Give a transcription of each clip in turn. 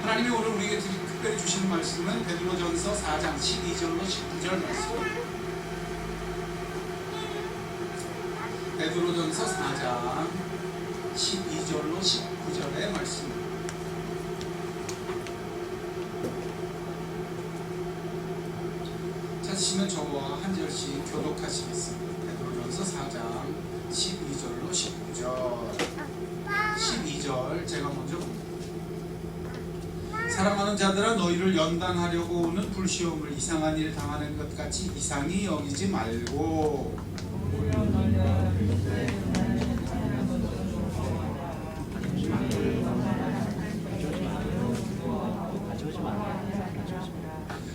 하나님이 오늘 우리에게 특별히 주시는 말씀은 베드로전서 4장 12절로 19절 말씀. 베드로전서 4장 12절로 19절의 말씀. 찾으시면 저와 한 절씩 교독하시겠습니다. 베드로전서 4장 12절로 19절. 12절 제가 먼저 봅니다. 사랑하는 자들아, 너희를 연단하려고 오는 불시험을 이상한 일 당하는 것 같이 이상히 여기지 말고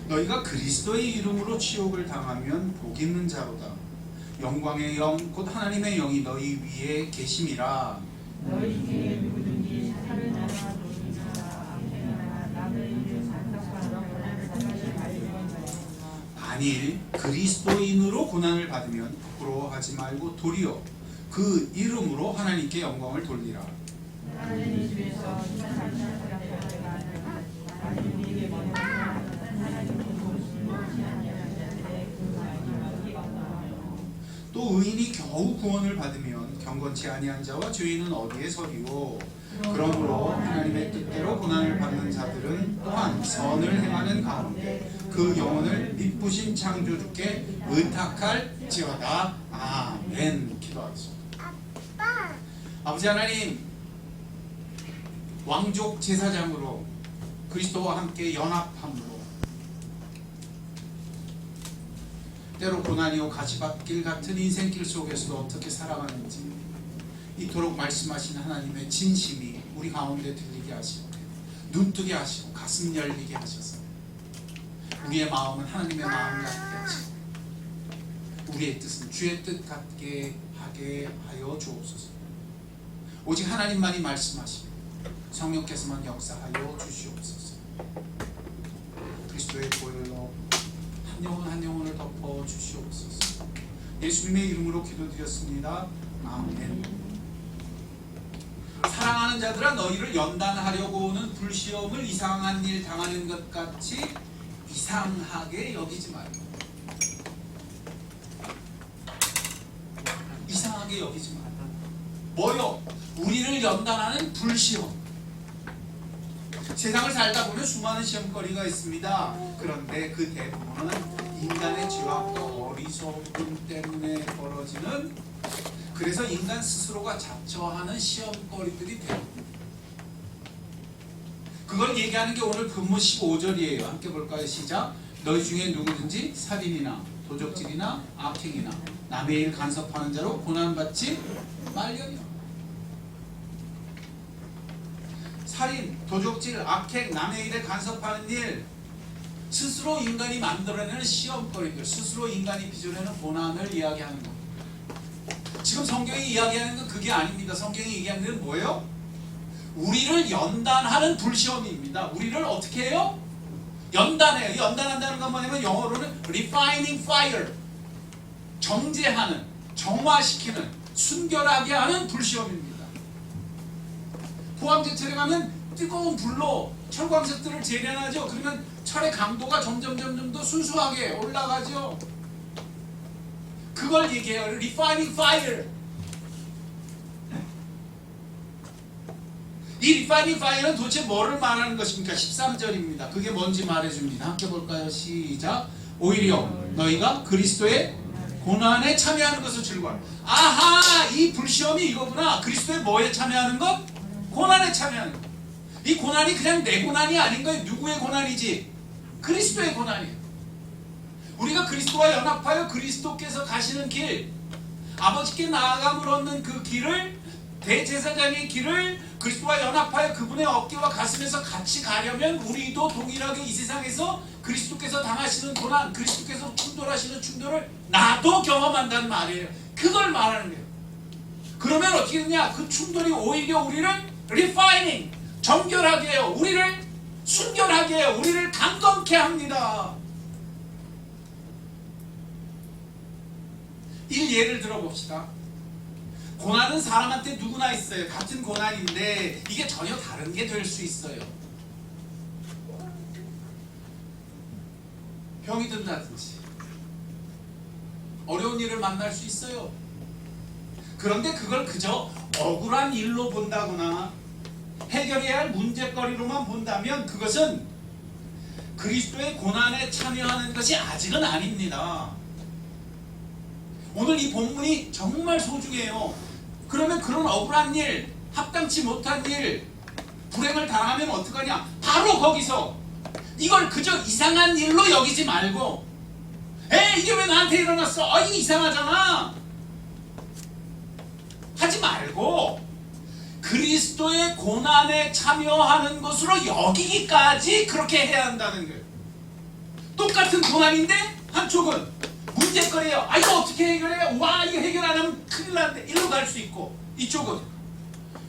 너희가 그리스도의 이름으로 치욕을 당하면 복 있는 자로다. 영광의 영 곧 하나님의 영이 너희 위에 계심이라. 너희 중에 누구든지 살인하나 도둑이나 암행하나 남의 일을 간섭하여 고난을 당하지 말지어다. 만일 그리스도인으로 고난을 받으면 부끄러워하지 말고 도리어 그 이름으로 하나님께 영광을 돌리라. 나는 이 집에서 살인하는 사람들에게 나는 네게 먼저 하나님 보시고 지나냐는 자들의 그 마지막이 없나요. 또 의인이 겨우 구원을 받으면 경건치 아니한 자와 죄인은 어디에 서리요. 그러므로 하나님의 뜻대로 고난을 받는 자들은 또한 선을 행하는 가운데 그 영혼을 미쁘신 창조주께 의탁할지어다. 아멘. 기도하겠습니다. 아버지 하나님, 왕족 제사장으로 그리스도와 함께 연합함으로 때로 고난이요 가시밭길 같은 인생길 속에서도 어떻게 살아가는지 이토록 말씀하신 하나님의 진심이 우리 가운데 들리게 하시고 눈뜨게 하시고 가슴 열리게 하셔서 우리의 마음은 하나님의 마음 같게 하시고 우리의 뜻은 주의 뜻 같게 하게 하여 주옵소서. 오직 하나님만이 말씀하시고 성령께서만 역사하여 주시옵소서. 그리스도의 보혈로 한 영혼 한 영혼을 덮어 주시옵소서. 예수님의 이름으로 기도드렸습니다. 아멘. 사랑하는 자들아, 너희를 연단하려고 오는 불시험을 이상한 일 당하는 것 같이 이상하게 여기지 말고. 이상하게 여기지 말고. 뭐요? 우리를 연단하는 불시험. 세상을 살다 보면 수많은 시험거리가 있습니다. 그런데 그 대부분은 인간의 죄악과 어리석음 때문에 벌어지는, 그래서 인간 스스로가 자처하는 시험거리들이 대부분. 그걸 얘기하는 게 오늘 근무 15절이에요. 함께 볼까요? 시작. 너희 중에 누구든지 살인이나 도적질이나 악행이나 남의 일 간섭하는 자로 고난받지 말려니와. 살인, 도적질, 악행, 남의 일에 간섭하는 일, 스스로 인간이 만들어내는 시험거리들, 스스로 인간이 빚어내는 고난을 이야기하는 것. 지금 성경이 이야기하는 건 그게 아닙니다. 성경이 얘기하는 건 뭐예요? 우리를 연단하는 불시험입니다. 우리를 어떻게 해요? 연단해요. 연단한다는 건 뭐냐면 영어로는 refining fire, 정제하는, 정화시키는, 순결하게 하는 불시험입니다. 포항제철에 가면 뜨거운 불로 철광석들을 재련하죠. 그러면 철의 강도가 점점 더 순수하게 올라가죠. 그걸 얘기해요. Refining fire. 이 Refining fire는 도대체 뭐를 말하는 것입니까? 13절입니다. 그게 뭔지 말해줍니다. 함께 볼까요? 시작. 오히려 너희가 그리스도의 고난에 참여하는 것을 즐거워하라. 아하! 이 불시험이 이거구나. 그리스도의 뭐에 참여하는 것? 고난에 참여하는 것. 이 고난이 그냥 내 고난이 아닌 거예요. 누구의 고난이지? 그리스도의 고난이에요. 우리가 그리스도와 연합하여 그리스도께서 가시는 길, 아버지께 나아감을 얻는 그 길을, 대제사장의 길을 그리스도와 연합하여 그분의 어깨와 가슴에서 같이 가려면 우리도 동일하게 이 세상에서 그리스도께서 당하시는 고난, 그리스도께서 충돌하시는 충돌을 나도 경험한다는 말이에요. 그걸 말하는 거예요. 그러면 어떻게 되냐? 그 충돌이 오히려 우리를 refining, 정결하게 해요. 우리를 순결하게 해요. 우리를 강건케 합니다. 예를 들어봅시다. 고난은 사람한테 누구나 있어요. 같은 고난인데 이게 전혀 다른 게 될 수 있어요. 병이 든다든지 어려운 일을 만날 수 있어요. 그런데 그걸 그저 억울한 일로 본다거나 해결해야 할 문제거리로만 본다면 그것은 그리스도의 고난에 참여하는 것이 아직은 아닙니다. 오늘 이 본문이 정말 소중해요. 그러면 그런 억울한 일, 합당치 못한 일, 불행을 당하면 어떡하냐? 바로 거기서 이걸 그저 이상한 일로 여기지 말고, 이게 왜 나한테 일어났어? 이게 이상하잖아. 하지 말고 그리스도의 고난에 참여하는 것으로 여기기까지 그렇게 해야 한다는 거예요. 똑같은 고난인데 한쪽은 문제거리예요. 이거 어떻게 해결해? 이거 해결 안 하면 큰일 나는데 일로 갈 수 있고, 이쪽은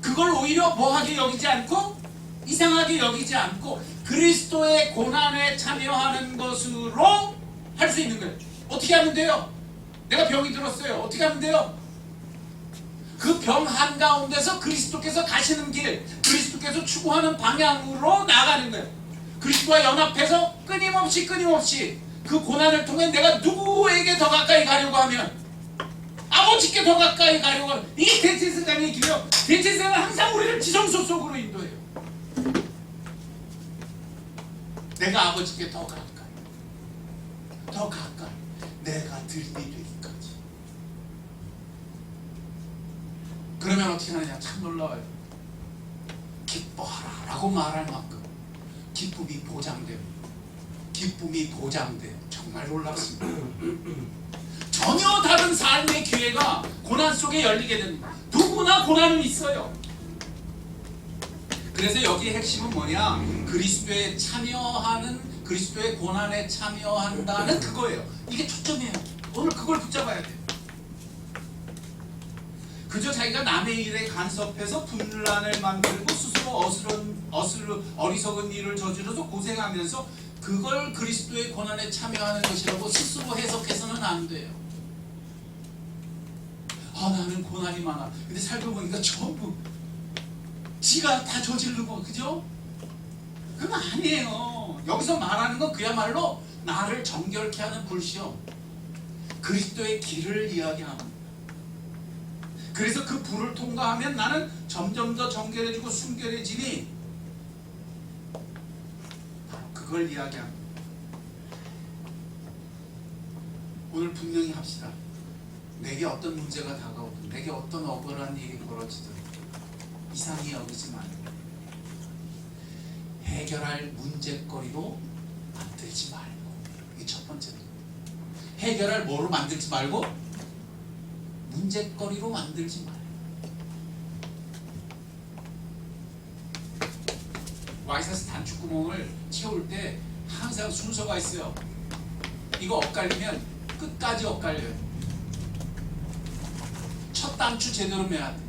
그걸 오히려 뭐하게 여기지 않고 이상하게 여기지 않고 그리스도의 고난에 참여하는 것으로 할 수 있는 거예요. 어떻게 하면 돼요? 내가 병이 들었어요. 어떻게 하면 돼요? 그 병 한가운데서 그리스도께서 가시는 길, 그리스도께서 추구하는 방향으로 나가는 거예요. 그리스도와 연합해서 끊임없이 그 고난을 통해 내가 누구에게 더 가까이 가려고 하면, 아버지께 더 가까이 가려고 하면, 이게 대제사장의 길이에요. 대제사장은 항상 우리를 지성소 속으로 인도해요. 내가 아버지께 더 가까이 내가 들이 되기까지. 그러면 어떻게 하느냐? 참 놀라워요. 기뻐하라 라고 말할 만큼 기쁨이 보장돼요. 정말 놀랍습니다. 전혀 다른 삶의 기회가 고난 속에 열리게 됩니다. 누구나 고난은 있어요. 그래서 여기의 핵심은 뭐냐? 그리스도의 고난에 참여한다는 그거예요. 이게 초점이에요. 오늘 그걸 붙잡아야 돼요. 그저 자기가 남의 일에 간섭해서 분란을 만들고 스스로 어리석은 일을 저지러서 고생하면서 그걸 그리스도의 고난에 참여하는 것이라고 스스로 해석해서는 안 돼요. 나는 고난이 많아. 근데 살고 보니까 전부 지가 다 저지르고, 그죠? 그건 아니에요. 여기서 말하는 건 그야말로 나를 정결케 하는 불시험, 그리스도의 길을 이야기합니다. 그래서 그 불을 통과하면 나는 점점 더 정결해지고 순결해지니, 바로 그걸 이야기합니다. 오늘 분명히 합시다. 내게 어떤 문제가 다가오든, 내게 어떤 억울한 일이 벌어지든 이상히 여기지 말고 해결할 문제거리로 만들지 말고, 이게 첫 번째입니다. 해결할 뭐로 만들지 말고? 문제거리로 만들지 말고. 와이셔츠 단축구멍을 채울 때 항상 순서가 있어요. 이거 엇갈리면 끝까지 엇갈려요. 첫 단추 제대로 매야 돼.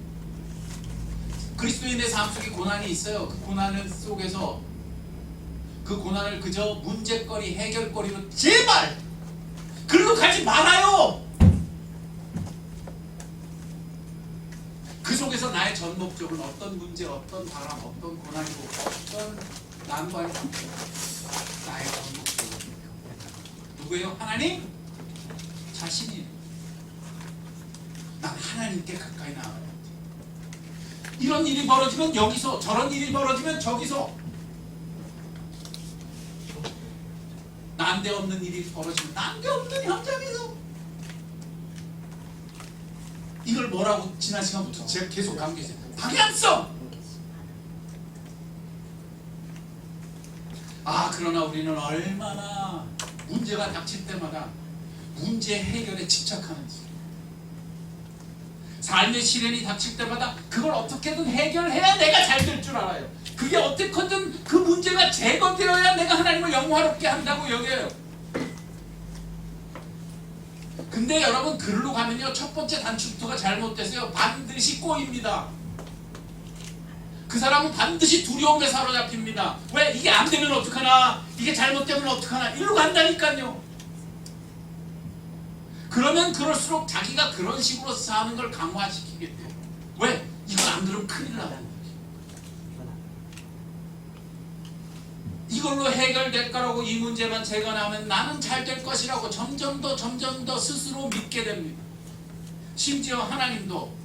그리스도인의 삶 속에 고난이 있어요. 그 고난 속에서 그 고난을 그저 문제거리, 해결거리로 제발 글로 가지 말아요. 그 속에서 나의 전 목적은 어떤 문제, 어떤 바람, 어떤 고난이고 어떤 난관이 나의 전 목적은 누구예요? 하나님 자신이. 난 하나님께 가까이 나아가야 돼. 이런 일이 벌어지면 여기서, 저런 일이 벌어지면 저기서, 난데없는 일이 벌어지면 난데없는 현장에서. 이걸 뭐라고 지난 시간부터 제가 계속 강조했어요. 방향성. 그러나 우리는 얼마나 문제가 닥칠 때마다 문제 해결에 집착하는지, 삶의 시련이 닥칠 때마다 그걸 어떻게든 해결해야 내가 잘 될 줄 알아요. 그게 어떻게든 그 문제가 제거되어야 내가 하나님을 영화롭게 한다고 여겨요. 근데 여러분, 글로 가면요, 첫 번째 단추부터가 잘못돼서요 반드시 꼬입니다. 그 사람은 반드시 두려움에 사로잡힙니다. 왜? 이게 안 되면 어떡하나, 이게 잘못되면 어떡하나, 일로 간다니까요. 그러면 그럴수록 자기가 그런 식으로 사는 걸 강화시키게 돼요. 왜? 이건 안 그러면 큰일 나요. 이걸로 해결될 거라고 이 문제만 재건하면 나는 잘 될 것이라고 점점 더 스스로 믿게 됩니다. 심지어 하나님도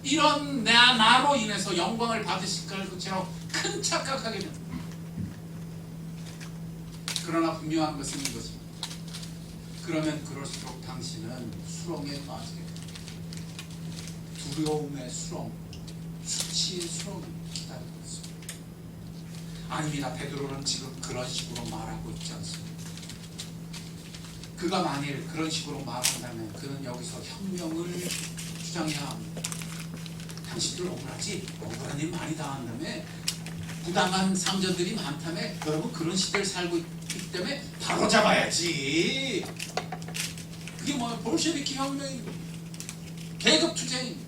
이런 나로 인해서 영광을 받으실 것처럼 큰 착각하게 됩니다. 그러나 분명한 것은 이것입니다. 그러면 그럴수록 당신은 수렁에 빠지게 됩니다. 두려움의 수렁, 수치의 수렁이 기다리고 있습니다. 아닙니다. 베드로는 지금 그런 식으로 말하고 있지 않습니다. 그가 만일 그런 식으로 말한다면 그는 여기서 혁명을 주장해야 합니다. 당신들 억울하지? 억울한 일 많이 당한다며? 부당한 상전들이 많다며? 여러분 그런 시대를 살고 있기 때문에 바로 잡아야지. 그게 뭐야? 볼셰비키 혁명입니다. 계급투쟁입니다.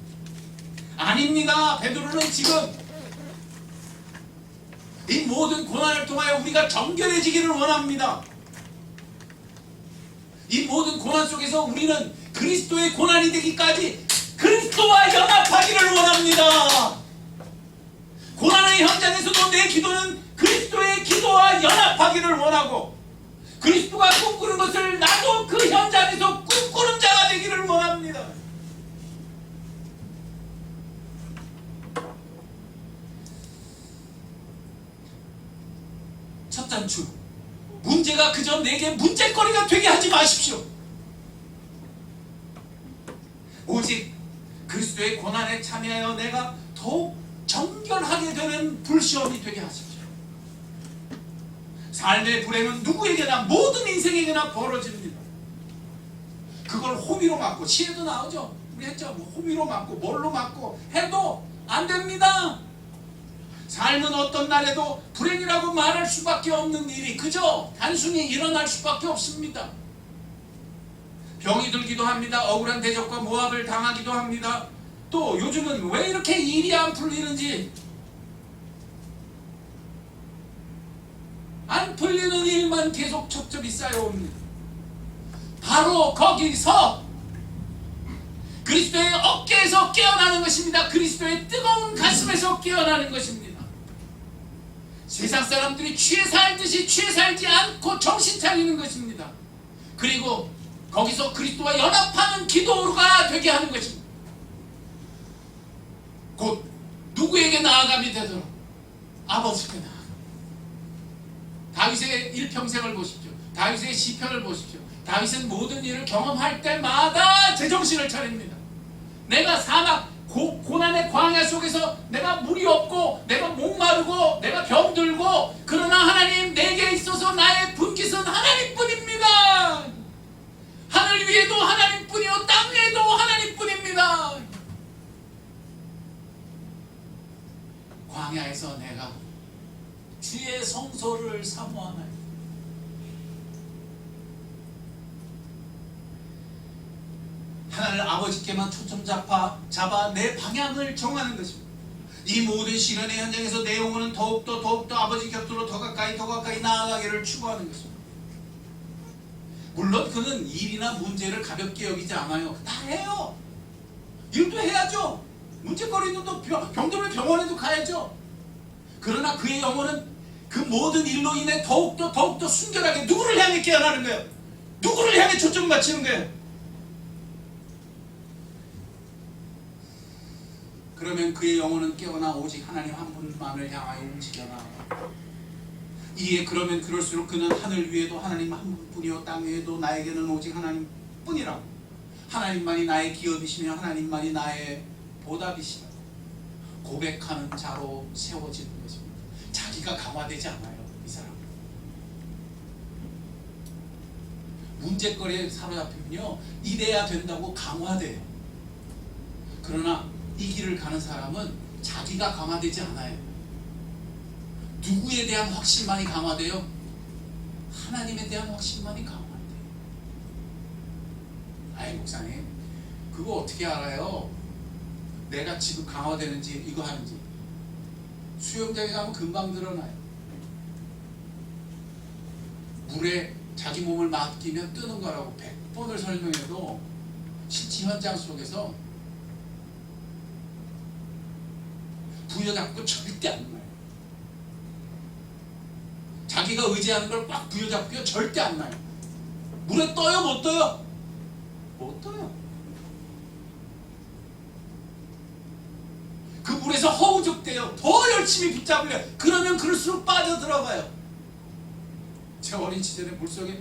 아닙니다. 베드로는 지금 이 모든 고난을 통하여 우리가 정결해지기를 원합니다. 이 모든 고난 속에서 우리는 그리스도의 고난이 되기까지 그리스도와 연합하기를 원합니다. 고난의 현장에서도 내 기도는 그리스도의 기도와 연합하기를 원하고, 그리스도가 꿈꾸는 것을 나도 그 현장에서 꿈꾸는 자가 되기를 원합니다. 첫 단추, 문제가 그저 내게 문제거리가 되게 하지 마십시오. 오직 그리스도의 고난에 참여하여 내가 더욱 정결하게 되는 불시험이 되게 하십시오. 삶의 불행은 누구에게나, 모든 인생에게나 벌어집니다. 그걸 호미로 막고, 시에도 나오죠. 우리 했죠. 뭐 호미로 막고 뭘로 막고 해도 안 됩니다. 삶은 어떤 날에도 불행이라고 말할 수밖에 없는 일이 그저 단순히 일어날 수밖에 없습니다. 병이 들기도 합니다. 억울한 대적과 모압을 당하기도 합니다. 또 요즘은 왜 이렇게 일이 안 풀리는지, 안 풀리는 일만 계속 첩첩이 쌓여옵니다. 바로 거기서 그리스도의 어깨에서 깨어나는 것입니다. 그리스도의 뜨거운 가슴에서 깨어나는 것입니다. 세상 사람들이 취해 살듯이 취해 살지 않고 정신 차리는 것입니다. 그리고 거기서 그리스도와 연합하는 기도가 되게 하는 것입니다. 곧 누구에게 나아감이 되도록 아버지께 나아가. 다윗의 일평생을 보십시오. 다윗의 시편을 보십시오. 다윗은 모든 일을 경험할 때마다 제정신을 차립니다. 내가 사막 고난의 광야 속에서 내가 물이 없고 내가 목마르고 내가 병들고, 그러나 하나님 내게 있어서 나의 분깃은 하나님뿐입니다. 하늘 위에도 하나님뿐이요 땅 위에도 하나님뿐입니다. 광야에서 내가 주의 성소를 사모하나이다. 하나님 아버지께만 초점 잡아 내 방향을 정하는 것입니다. 이 모든 시련의 현장에서 내 영혼은 더욱더 아버지 곁으로 더 가까이 나아가기를 추구하는 것입니다. 물론 그는 일이나 문제를 가볍게 여기지 않아요. 다 해요. 일도 해야죠. 문제거리는 또 병들면 병원에도 가야죠. 그러나 그의 영혼은 그 모든 일로 인해 더욱더 순결하게 누구를 향해 깨어나는 거예요? 누구를 향해 초점 맞추는 거예요? 그러면 그의 영혼은 깨어나 오직 하나님 한 분만을 향하여 움직여 나아가. 이에 그러면 그럴수록 그는 하늘 위에도 하나님 한 분뿐이요 땅 위에도 나에게는 오직 하나님뿐이라고, 하나님만이 나의 기업이시며 하나님만이 나의 보답이시다 고백하는 자로 세워지는 것입니다. 자기가 강화되지 않아요. 이 사람 문제거리에 사로잡히면요 이래야 된다고 강화돼요. 그러나 이 길을 가는 사람은 자기가 강화되지 않아요. 누구에 대한 확신만이 강화돼요? 하나님에 대한 확신만이 강화돼요. 아이 목사님 그거 어떻게 알아요? 내가 지금 강화되는지 이거 하는지. 수영장에 가면 금방 드러나요. 물에 자기 몸을 맡기면 뜨는 거라고 100번을 설명해도 실제 현장 속에서 부여잡고 절대 안 나요. 자기가 의지하는 걸 꽉 부여잡고요. 절대 안 나요. 물에 떠요? 못 떠요? 못 떠요. 그 물에서 허우적대요. 더 열심히 붙잡으려. 그러면 그럴수록 빠져들어가요. 제 어린 시절에 물속에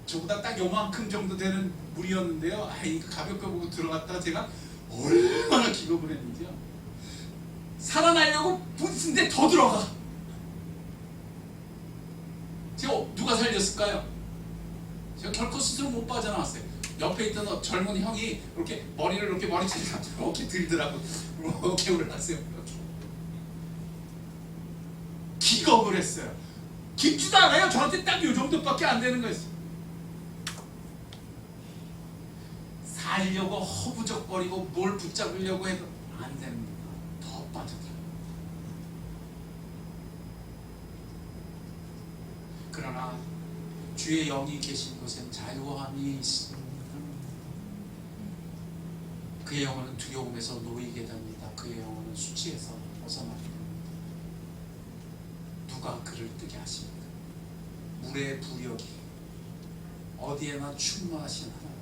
저보다 딱 요만큼 정도 되는 물이었는데요. 이거 가볍게 보고 들어갔다가 제가 얼마나 기겁을 했는지요. 살아나려고 부딪는데 더 들어가. 제가 누가 살렸을까요? 제가 결코 스스로 못 빠져나왔어요. 옆에 있던 젊은 형이 이렇게 머리를 이렇게 머리채를 이렇게 들더라고. 이렇게 올랐어요. 기겁을 했어요. 깊지도 않아요. 저한테 딱 요 정도밖에 안 되는 거였어요. 살려고 허부적거리고 뭘 붙잡으려고 해도 안 됩니다. 더 빠져들어요. 그러나 주의 영이 계신 곳엔 자유함이 있습니다. 그의 영혼은 두려움에서 놓이게 됩니다. 그의 영혼은 수치에서 벗어나게 됩니다. 누가 그를 뜨게 하십니까? 물의 부력이 어디에나 충만하신 하나님,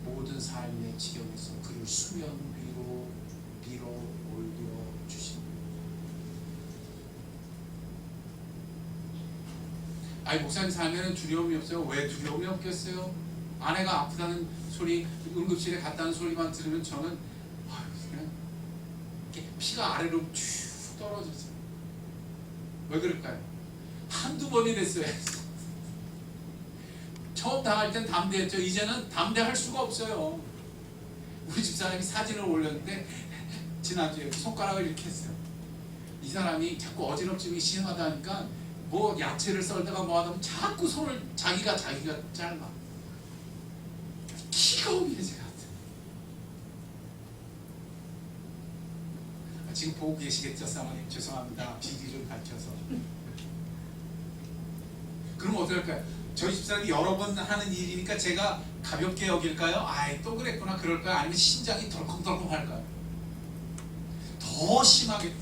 모든 삶의 지경에서 그를 수면 위로 밀어 올려 주십니다. 아니 목사님 삶에는 두려움이 없어요. 왜 두려움이 없겠어요? 아내가 아프다는 소리, 응급실에 갔다는 소리만 들으면 저는 그냥 이렇게 피가 아래로 쭉 떨어졌어요. 왜 그럴까요? 한두 번이 됐어요. 처음 당할 땐 담대했죠. 이제는 담대할 수가 없어요. 우리 집사람이 사진을 올렸는데 지난주에 손가락을 이렇게 했어요. 이 사람이 자꾸 어지럽증이 심하다니까 뭐 야채를 썰다가 뭐 하다 보면 자꾸 손을 자기가 짧아. 기가 오게 제가 지금 보고 계시겠죠, 사모님? 죄송합니다. 비디를 밝혀서. 그럼 어떨까요? 저희 집사람이 여러 번 하는 일이니까 제가 가볍게 여길까요? 아이 또 그랬구나 그럴까요? 아니면 심장이 덜컹덜컹 할까요? 더 심하게.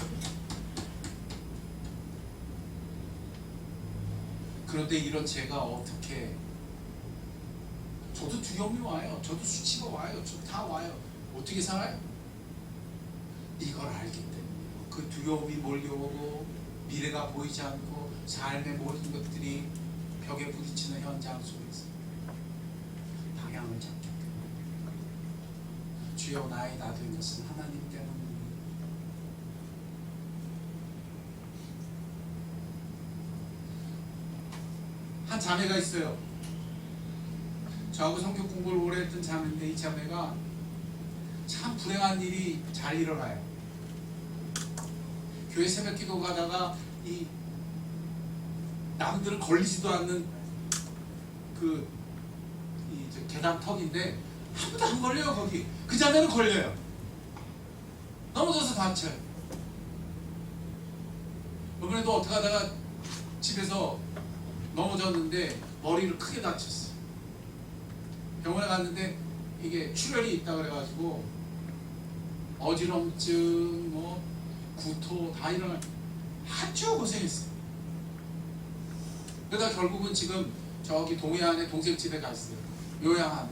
그런데 이런 제가 어떻게, 저도 두려움이 와요. 저도 수치가 와요. 저 다 와요. 어떻게 살아요? 이걸 알기 때문에 그 두려움이 몰려오고 미래가 보이지 않고 삶의 모든 것들이 벽에 부딪히는 현장 속에서 방향을 잡기 때문에 주여 나의 나된 것은 하나님 때문입니다. 한 자매가 있어요. 저하고 성경 공부를 오래 했던 자매인데 이 자매가 참 불행한 일이 잘 일어나요. 교회 새벽기도 가다가 이 남들은 걸리지도 않는 그 이 계단턱인데 아무도 안 걸려요. 거기 그 자매는 걸려요. 넘어져서 다쳐요. 이번에도 어떻게 하다가 집에서 넘어졌는데 머리를 크게 다쳤어요. 병원에 갔는데 이게 출혈이 있다 그래가지고 어지럼증, 뭐 구토 다 일어나 아주 고생했어요. 그러다 결국은 지금 저기 동해안에 동생 집에 가 있어요. 요양하는.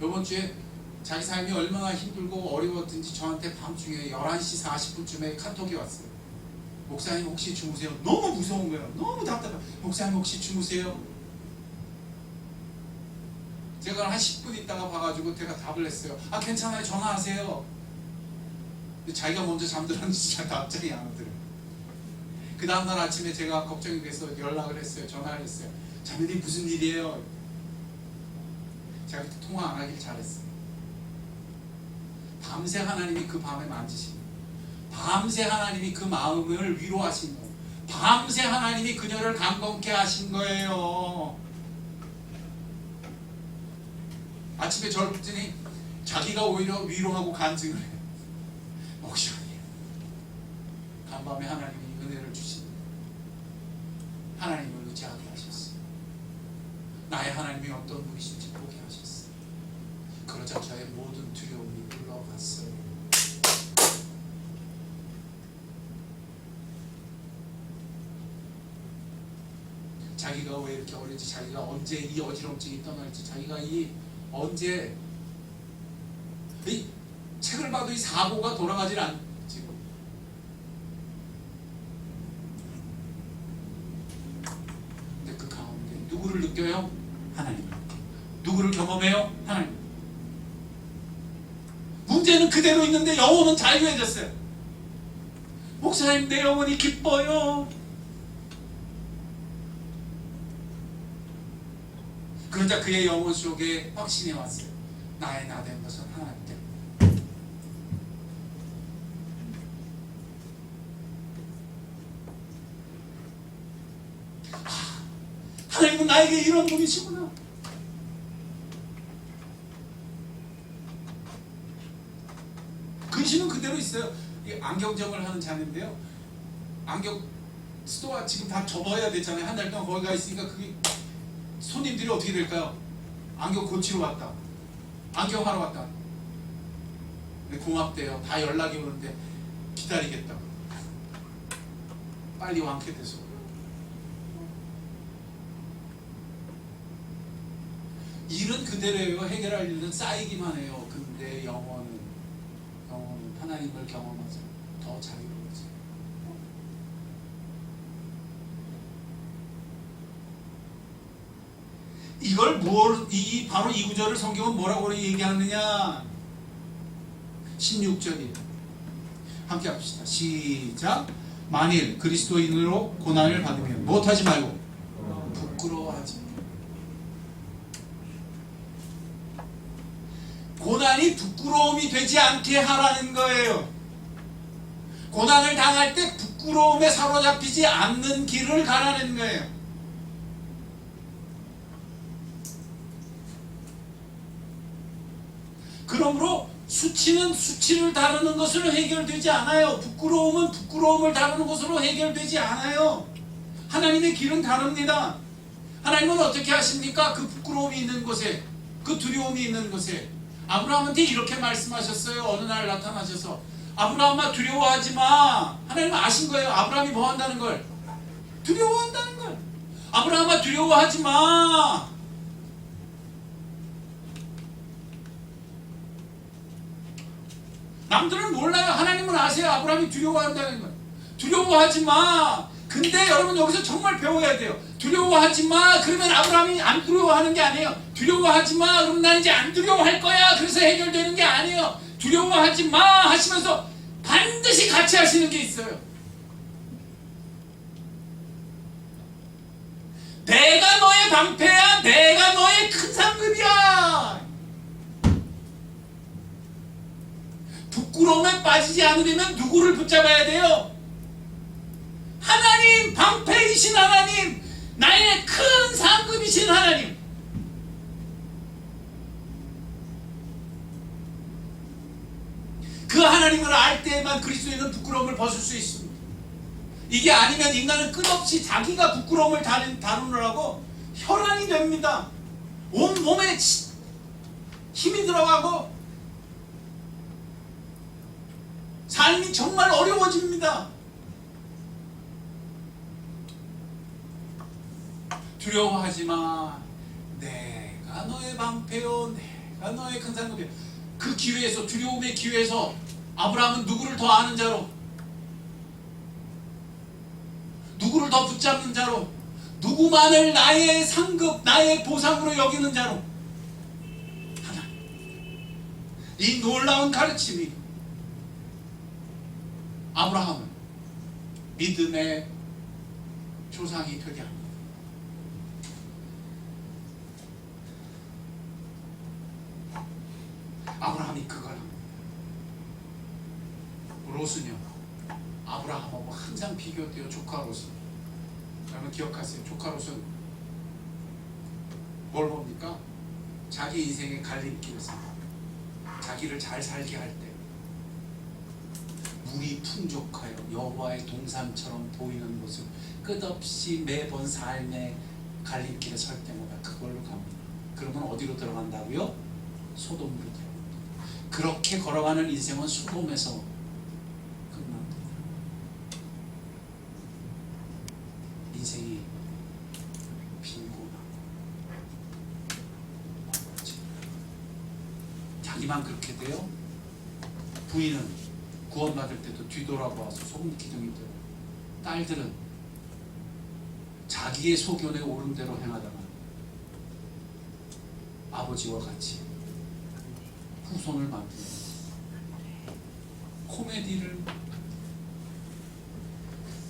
이번 주에 자기 삶이 얼마나 힘들고 어려웠든지 저한테 밤중에 11시 40분쯤에 카톡이 왔어요. 목사님 혹시 주무세요? 너무 무서운 거예요. 너무 답답해요. 목사님 혹시 주무세요? 제가 한 10분 있다가 봐가지고 제가 답을 했어요. 아 괜찮아요. 전화하세요. 근데 자기가 먼저 잠들었는지 잘 답장이 안 오더래요. 그 다음날 아침에 제가 걱정이 돼서 연락을 했어요. 전화를 했어요. 자매님 무슨 일이에요? 제가 통화 안 하길 잘했어요. 밤새 하나님이 그 밤에 만지신 거예요. 밤새 하나님이 그 마음을 위로하신 거예요. 밤새 하나님이 그녀를 강건케 하신 거예요. 아침에 저를 봤더니 자기가 오히려 위로하고 간증을 해요. 목사님, 간밤에 하나님이 은혜를 주신 하나님을 의지하게 하셨어요. 나의 하나님이 어떤 분이신지 보게 하셨어요. 그러자 저의 모든 두려움이 물러갔어요. 자기가 왜 이렇게 어렸지, 자기가 언제 이 어지럼증이 떠날지, 자기가 언제 이 책을 봐도 이 사고가 돌아가질 않지. 근데 그 가운데 누구를 느껴요? 하나님. 누구를 경험해요? 하나님. 문제는 그대로 있는데 영혼은 자유해졌어요. 목사님, 내 영혼이 기뻐요. 그러자 그의 영혼 속에 확신이 왔어요. 나의 나 된 것은 하나님 때문에. 하나님은 나에게 이런 분이시구나. 근심은 그대로 있어요. 안경점을 하는 자인데요, 안경 스토어 지금 다 접어야 되잖아요. 한 달 동안 거기 가 있으니까 그게 손님들이 어떻게 될까요? 안경 고치러 왔다, 안경 하러 왔다. 근데 고맙대요. 다 연락이 오는데 기다리겠다고. 빨리 완쾌돼서. 일은 그대로예요. 해결할 일은 쌓이기만 해요. 근데 영혼은 하나님을 경험하죠. 더 자유로워져요. 이걸 바로 이 구절을 성경은 뭐라고 얘기하느냐? 16절이에요. 함께 합시다. 시작. 만일 그리스도인으로 고난을 받으면 무엇하지 말고 부끄러워하지 말고. 고난이 부끄러움이 되지 않게 하라는 거예요. 고난을 당할 때 부끄러움에 사로잡히지 않는 길을 가라는 거예요. 그러므로 수치는 수치를 다루는 것으로 해결되지 않아요. 부끄러움은 부끄러움을 다루는 것으로 해결되지 않아요. 하나님의 길은 다릅니다. 하나님은 어떻게 하십니까? 그 부끄러움이 있는 곳에, 그 두려움이 있는 곳에 아브라함한테 이렇게 말씀하셨어요. 어느 날 나타나셔서 아브라함아 두려워하지 마. 하나님은 아신 거예요. 아브라함이 뭐 한다는 걸? 두려워한다는 걸. 아브라함아 두려워하지 마. 남들은 몰라요. 하나님은 아세요. 아브라함이 두려워한다는 걸. 두려워하지 마. 근데 여러분 여기서 정말 배워야 돼요. 두려워하지 마. 그러면 아브라함이 안 두려워하는 게 아니에요. 두려워하지 마. 그럼 나 이제 안 두려워할 거야. 그래서 해결되는 게 아니에요. 두려워하지 마 하시면서 반드시 같이 하시는 게 있어요. 내가 너의 방패야. 내가 너의 큰 상급이야. 부끄러움에 빠지지 않으려면 누구를 붙잡아야 돼요? 하나님, 방패이신 하나님, 나의 큰 상급이신 하나님. 그 하나님을 알 때에만 그리스도인은 부끄러움을 벗을 수 있습니다. 이게 아니면 인간은 끝없이 자기가 부끄러움을 다루느라고 혈안이 됩니다. 온 몸에 힘이 들어가고 삶이 정말 어려워집니다. 두려워하지 마. 내가 너의 방패요. 내가 너의 큰 상급이요. 그 기회에서, 두려움의 기회에서 아브라함은 누구를 더 아는 자로, 누구를 더 붙잡는 자로, 누구만을 나의 상급, 나의 보상으로 여기는 자로. 하나님. 이 놀라운 가르침이 아브라함은 믿음의 조상이 되게 합니다. 아브라함이 그걸 합니다. 롯은요, 아브라함하고 항상 비교돼요. 조카 롯은. 여러분 기억하세요. 조카 롯은 뭘 봅니까? 자기 인생의 갈림길에서 자기를 잘 살게 할 때 물이 풍족하여 여호와의 동산처럼 보이는 모습, 끝없이 매번 삶의 갈림길에 설 때마다 그걸로 갑니다. 그러면 어디로 들어간다고요? 소돔으로 들어갑니다. 그렇게 걸어가는 인생은 소돔에서 끝납니다. 인생이 아내만 그렇게 돼요? 부인은 구원받을 때도 뒤돌아봐서 소금 기둥이 되고, 딸들은 자기의 소견에 옳은 대로 행하다가 아버지와 같이 후손을 만드는 코미디를.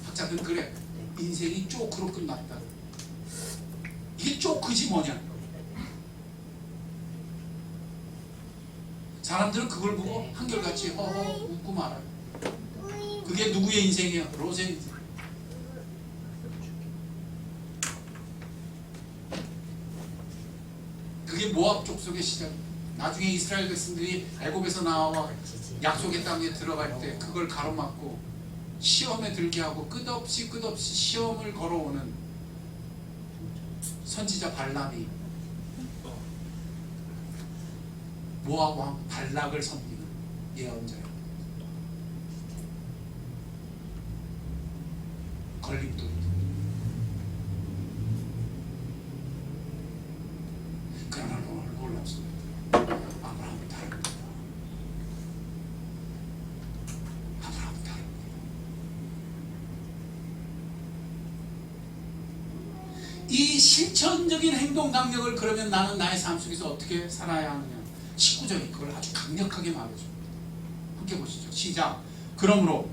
학자들은 그래, 인생이 쪼크로 끝났다. 이게 쪼크지 뭐냐. 사람들은 그걸 보고 한결같이 허허 웃고 말아요. 그게 누구의 인생이야? 롯의 인생. 그게 모압 족속의 시작. 나중에 이스라엘 백성들이 애굽에서 나와 약속의 땅에 들어갈 때 그걸 가로막고 시험에 들게 하고 끝없이 시험을 걸어오는 선지자 발람이 모압 왕 발락을 섬기는 예언자예요. 걸림돌. 그러나 놀랍습니다. 아브라함은 다릅니다. 아브라함은 다릅니다. 이 실천적인 행동 강력을 그러면 나는 나의 삶 속에서 어떻게 살아야 하느냐. 19절이 그걸 아주 강력하게 말해줍니다. 함께 보시죠. 시작. 그러므로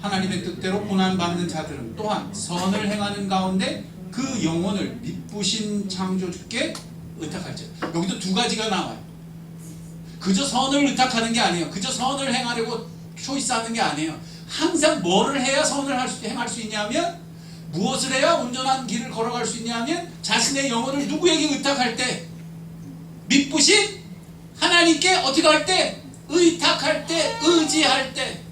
하나님의 뜻대로 고난받는 자들은 또한 선을 행하는 가운데 그 영혼을 미쁘신 창조주께 의탁할지. 여기도 두 가지가 나와요. 그저 선을 의탁하는 게 아니에요. 그저 선을 행하려고 초이스하는 게 아니에요. 항상 뭐를 해야 선을 행할 수 있냐면, 무엇을 해야 온전한 길을 걸어갈 수 있냐면, 자신의 영혼을 누구에게 의탁할 때, 미쁘신 하나님께 어떻게 할 때? 의탁할 때, 의지할 때,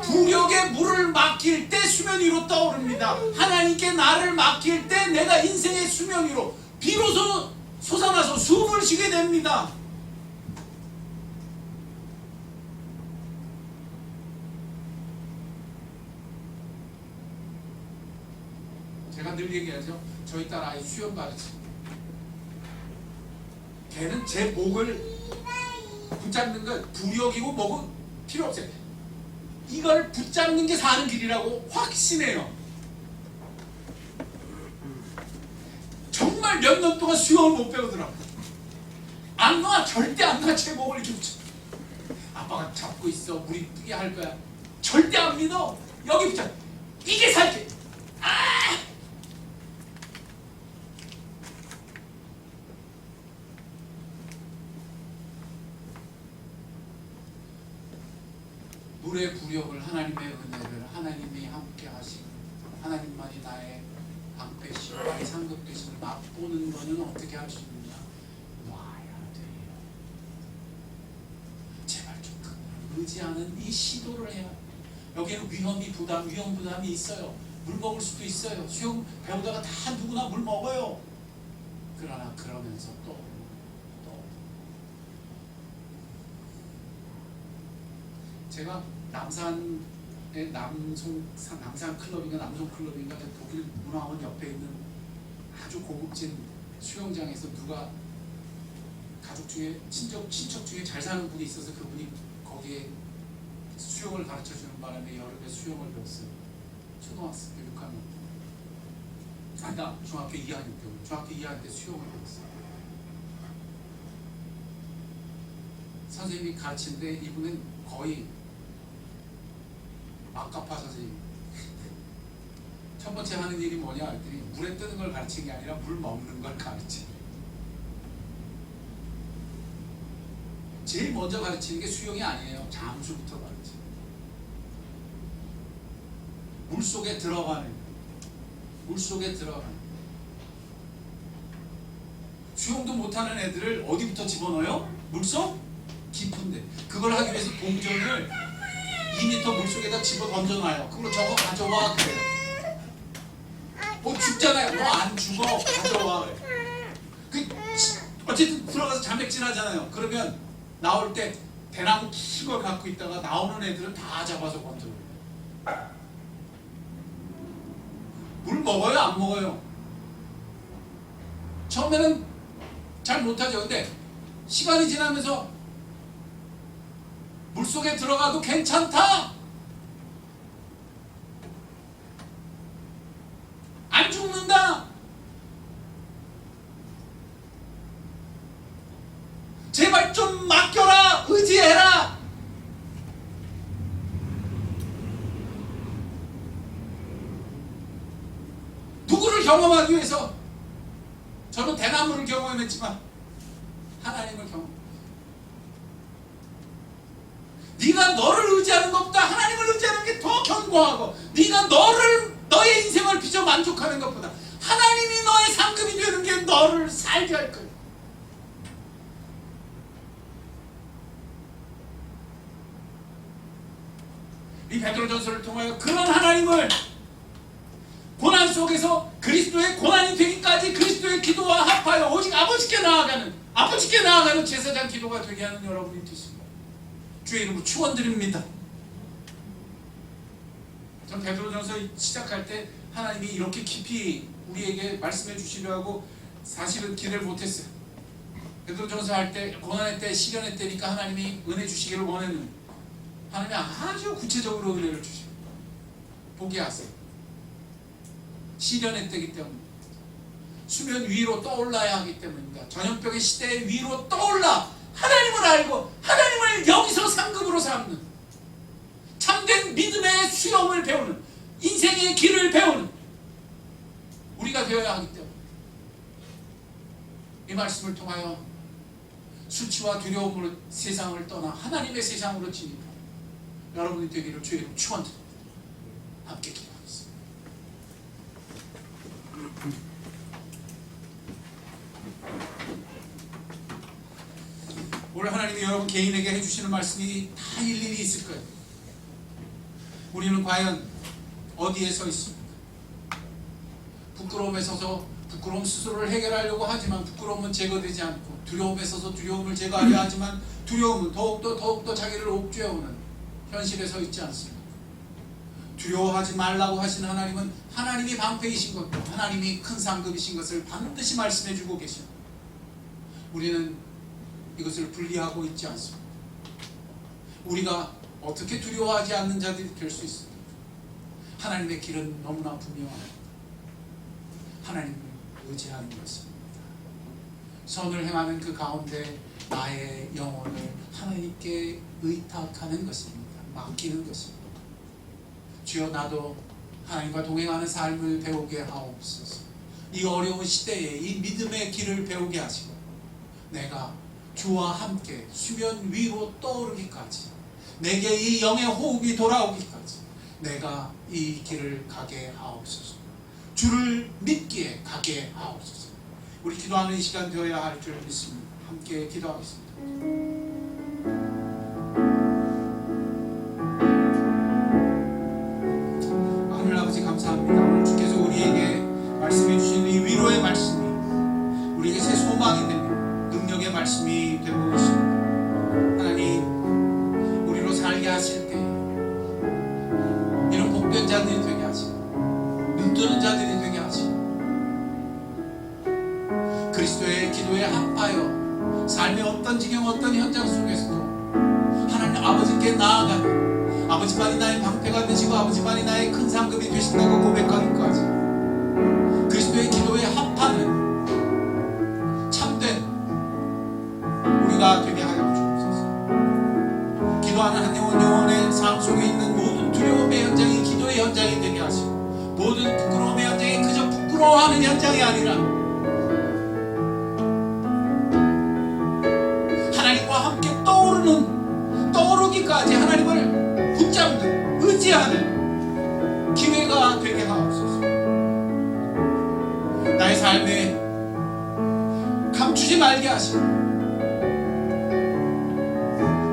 부력에 물을 맡길 때 수면 위로 떠오릅니다. 하나님께 나를 맡길 때 내가 인생의 수면 위로 비로소 솟아나서 숨을 쉬게 됩니다. 제가 늘 얘기하죠. 저희 딸 아이 수영 가르칩니다. 걔는 제 목을 붙잡는 건 부력이고 뭐고 필요 없어요. 이걸 붙잡는 게 사는 길이라고 확신해요. 정말 몇 년 동안 수영을 못 배우더라고. 안 놔. 절대 안 놔. 제 목을 이렇게 붙여. 아빠가 잡고 있어. 우리 뜨게 할 거야. 절대 안 믿어. 여기 붙여. 이게 살게. 물의 부력을, 하나님의 은혜를, 하나님이 함께 하시고 하나님만이 나의 방패시고 나의 상급되심을 맛보는 것은 어떻게 할 수 있느냐? 와야 돼요. 제발 좀 의지하는 이 시도를 해야. 여기에는 위험 부담이 있어요. 물 먹을 수도 있어요. 수영 배우다가 다 누구나 물 먹어요. 그러나 그러면서 또 제가 남산의 남산 클럽인가 남성 클럽인가 독일 문화원 옆에 있는 아주 고급진 수영장에서 누가 가족 중에 친척 중에 잘 사는 분이 있어서 그분이 거기에 수영을 가르쳐 주는 바람에 여름에 수영을 배웠어요. 초등학생 때 6학년 아니다 중학교 2학년 때 중학교 2학년 때 수영을 배웠어요. 선생님이 가르치는데 이분은 거의 막가파 선생님. 첫 번째 하는 일이 뭐냐 했더니 물에 뜨는 걸 가르치는 게 아니라 물 먹는 걸 가르치는. 제일 먼저 가르치는 게 수영이 아니에요. 잠수부터 가르치는. 물속에 들어가는. 수영도 못하는 애들을 어디부터 집어넣어요? 물속? 깊은데. 그걸 하기 위해서 동전을 2m 물속에다 집어 던져놔요. 그걸 저거 가져와 그래요. 죽잖아요. 너 안 죽어. 가져와. 어쨌든 들어가서 자맥진 하잖아요. 그러면 나올 때 대나무 긴 걸 갖고 있다가 나오는 애들은 다 잡아서 건져요. 물 먹어요? 안 먹어요? 처음에는 잘 못하죠. 근데 시간이 지나면서 물속에 들어가도 괜찮다, 안 죽는다, 제발 좀 맡겨라, 의지해라. 누구를 경험하기 위해서? 저는 대나무를 경험했지만 하나님을 경험. 네가 너를 의지하는 것보다 하나님을 의지하는 게 더 견고하고, 네가 너의 인생을 빚어 만족하는 것보다 하나님이 너의 상급이 되는 게 너를 살게 할 거야. 이 베드로전서를 통하여 그런 하나님을 고난 속에서 그리스도의 고난이 되기까지 그리스도의 기도와 합하여 오직 아버지께 나아가는 제사장 기도가 되게 하는 여러분이 되십니다. 주의 이름으로 축원드립니다. 전 베드로전서 시작할 때 하나님이 이렇게 깊이 우리에게 말씀해 주시려 하고 사실은 기대를 못했어요. 베드로전서 할 때 고난의 때, 시련의 때니까 하나님이 은혜 주시기를 원했는데 하나님이 아주 구체적으로 은혜를 주시고 보게 하세요. 시련의 때이기 때문에, 수면 위로 떠올라야 하기 때문입니다. 전염병의 시대에 위로 떠올라 하나님을 알고 하나님을 여기서 상급으로 삼는, 참된 믿음의 수염을 배우는, 인생의 길을 배우는 우리가 되어야 하기 때문에 이 말씀을 통하여 수치와 두려움으로 세상을 떠나 하나님의 세상으로 진입하는 여러분이 되기를 주의 이름으로 축원드립니다. 함께 기도하겠습니다. 오늘 하나님이 여러분 개인에게 해주시는 말씀이 다 일일이 있을 거예요. 우리는 과연 어디에 서 있습니까? 부끄러움에 서서 부끄러움 스스로를 해결하려고 하지만 부끄러움은 제거되지 않고, 두려움에 서서 두려움을 제거하려 하지만 두려움은 더욱더 자기를 옥죄어오는 현실에 서 있지 않습니다. 두려워하지 말라고 하신 하나님은 하나님이 방패이신 것도, 하나님이 큰 상급이신 것을 반드시 말씀해 주고 계십니다. 우리는 이것을 분리하고 있지 않습니다. 우리가 어떻게 두려워하지 않는 자들이 될 수 있습니까? 하나님의 길은 너무나 분명합니다. 하나님을 의지하는 것입니다. 선을 행하는 그 가운데 나의 영혼을 하나님께 의탁하는 것입니다. 맡기는 것입니다. 주여, 나도 하나님과 동행하는 삶을 배우게 하옵소서. 이 어려운 시대에 이 믿음의 길을 배우게 하시고, 내가 주와 함께 수면 위로 떠오르기까지, 내게 이 영의 호흡이 돌아오기까지 내가 이 길을 가게 하옵소서. 주를 믿기에 가게 하옵소서. 우리 기도하는 이 시간 되어야 할 줄 믿습니다. 함께 기도하겠습니다. 하늘 아버지 감사합니다. 오늘 주께서 우리에게 말씀해 주신 이 위로의 말씀이 우리에게 새 소망이 되며 능력의 말씀이 되고 있습니다. 하나님, 우리로 살게 하실 때 이런 복된 자들이 되게 하시고 눈뜨는 자들이 되게 하시고, 그리스도의 기도에 합하여 삶의 어떤 지경 어떤 현장 속에서도 하나님 아버지께 나아가는, 아버지만이 나의 방패가 되시고 아버지만이 나의 큰 상급이 되신다고 고백하기까지 그리스도의 기도에 합하는 참된 우리가 되게 하여 주옵소서. 기도하는 한 영혼의 삶 속에 있는 모든 두려움의 현장이 기도의 현장이 되게 하시고, 모든 부끄러움의 현장이 그저 부끄러워하는 현장이 아니라 하나님과 함께 떠오르기까지 하나님을 붙잡는, 의지하는 기회가 되게 하옵소서. 나의 삶에 감추지 말게 하시고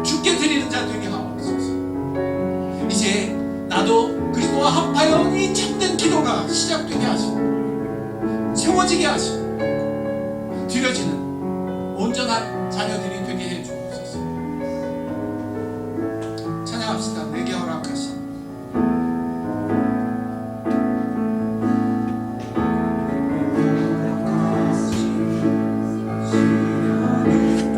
주께 드리는 자 되게 하옵소서. 이제 나도 그리스도와 합하여 이 참된 기도가 시작되게 하시고 세워지게 하시고 드려지는 온전한 자녀들이 되게 해 주옵소서. 찬양합시다. 내게 허락하신 시련을 또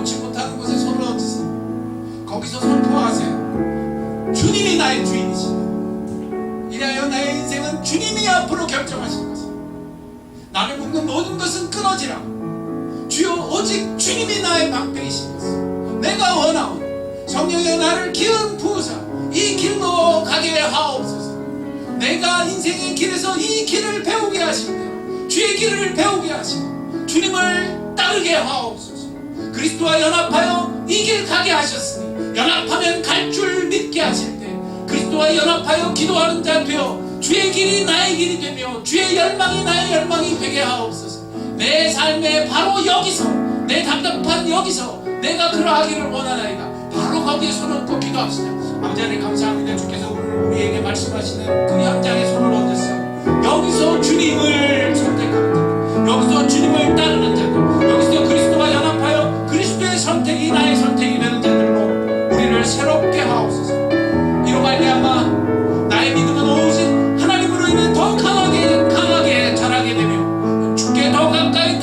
놓지 못하는 곳에 손을 얹으세요. 거기서 선포하세요. 주님이 나의 주인이시다. 이래하여 나의 인생은 주님이 앞으로 결정하신 것입니다. 나를 묶는 모든 것은 끊어지라. 주여 오직 주님이 나의 방패이신 것을 내가 원하오니 성령의 나를 기름 부으사 이 길로 가게 하옵소서. 내가 인생의 길에서 이 길을 배우게 하시며 주의 길을 배우게 하시고 주님을 따르게 하옵소서. 그리스도와 연합하여 이 길 가게 하셨으니 연합하면 갈 줄 믿게 하실 때 그리스도와 연합하여 기도하는 자 되어 주의 길이 나의 길이 되며 주의 열망이 나의 열망이 되게 하옵소서. 내 삶의 바로 여기서 내 답답한 여기서 내가 그러하기를 원하나이다. 바로 거기에 손을 얹고 기도합시다. 아버지 하나님 감사합니다. 주께서 오늘 우리에게 말씀하시는 그 현장에 손을 얹으세요. 여기서 주님을 선택하는 자들, 여기서 주님을 따르는 자들, 여기서 그리스도와 연합하여 그리스도의 선택이 나의 선택이 되는 자들로 우리를 새롭게 하옵소서. 이로 말미암아 나의 믿음은 오직 하나님으로 인해 더 강하게 자라게 되며 주께 더 가까이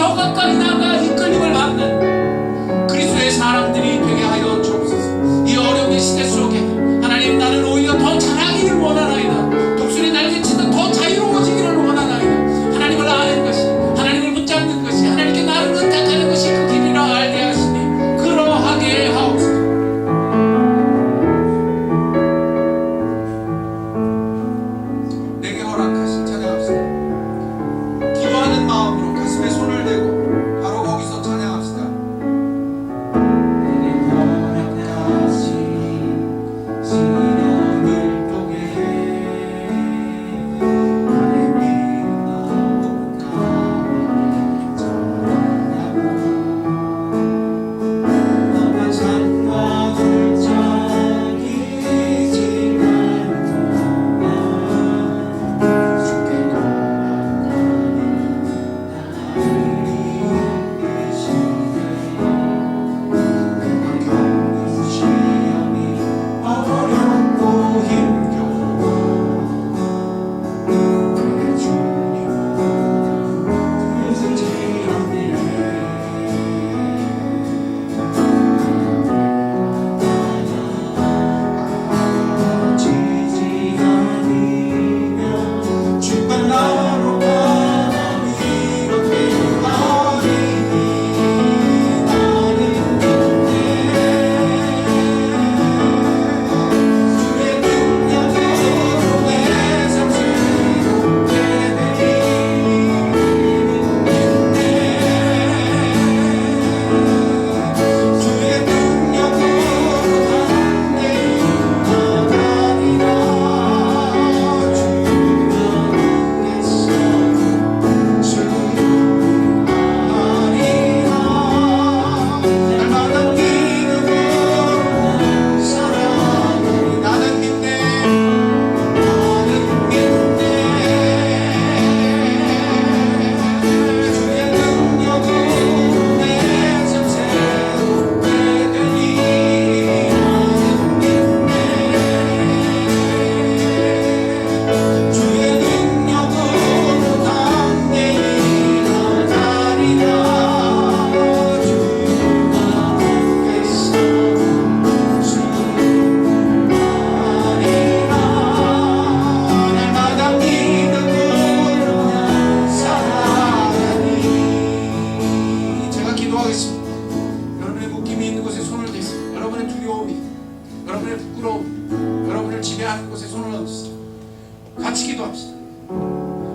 나아가 이끌림을 받는 그리스도의 사람들이 되게 하여 주옵소서. 이 어려운 시대 속에 하나님 나는 오히려 더 잘하기를 원하나이다. 독수리 날개치듯 더 자유로워지기를 원하나이다. 하나님을 아는 것이 하나님을 붙잡는 것이 하나님께 나를 의탁하는 것이 그 길이라 알게 하시니 그러하게 하옵소서. 내게 허락하신 찬양합시다. 기도하는 마음으로 가슴에 손을 대고 바로 거기서 찬양합시다. 내게 허락하신 신앙을 통해 나의 믿음 가운데 전하고 너가 산과 불장이지만 주께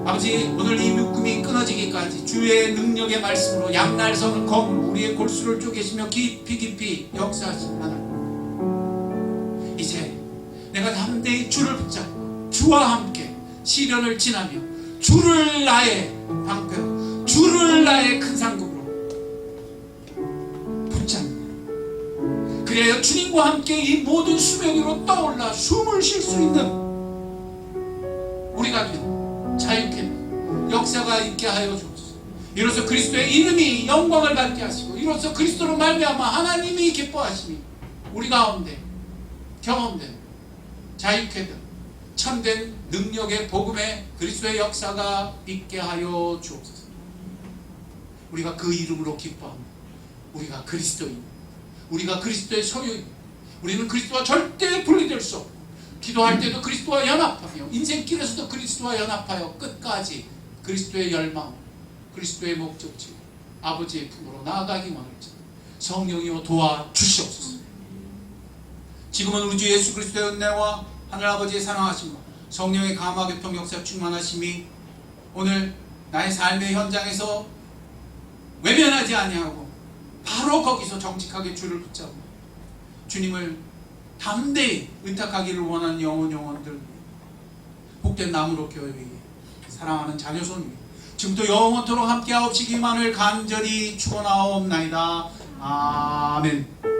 아버지, 오늘 이 묶음이 끊어지기까지 주의 능력의 말씀으로 양날 서는 검으로 우리의 골수를 쪼개시며 깊이 역사하신 하나님, 이제 내가 담대히 주를 붙잡고 주와 함께 시련을 지나며 주를 나의 방패로, 주를 나의 큰 상급으로 붙잡는, 그래야 주님과 함께 이 모든 수면 위로 떠올라 숨을 쉴 수 있는 우리가 되는 자유케 역사가 있게 하여 주옵소서. 이로써 그리스도의 이름이 영광을 받게 하시고, 이로써 그리스도로 말미암아 하나님이 기뻐하시니 우리 가운데 경험된 자유케 된 참된 능력의 복음의 그리스도의 역사가 있게 하여 주옵소서. 우리가 그 이름으로 기뻐합니다. 우리가 그리스도인, 우리가 그리스도의 소유입니다. 우리는 그리스도와 절대 분리될 수 없고 기도할 때도 그리스도와 연합하며 인생길에서도 그리스도와 연합하여 끝까지 그리스도의 열망, 그리스도의 목적지, 아버지의 품으로 나아가기 원할지 성령이여 도와주시옵소서. 지금은 우리 주 예수 그리스도의 은혜와 하늘아버지의 사랑하심과 성령의 감화 교통 역사 충만하심이 오늘 나의 삶의 현장에서 외면하지 아니하고 바로 거기서 정직하게 주를 붙잡고 주님을 담대히 의탁하기를 원하는 영혼들, 복된 나무로 교회 사랑하는 자녀 손 지금부터 영원토록 함께하옵시기만을 간절히 축원하옵나이다. 아멘.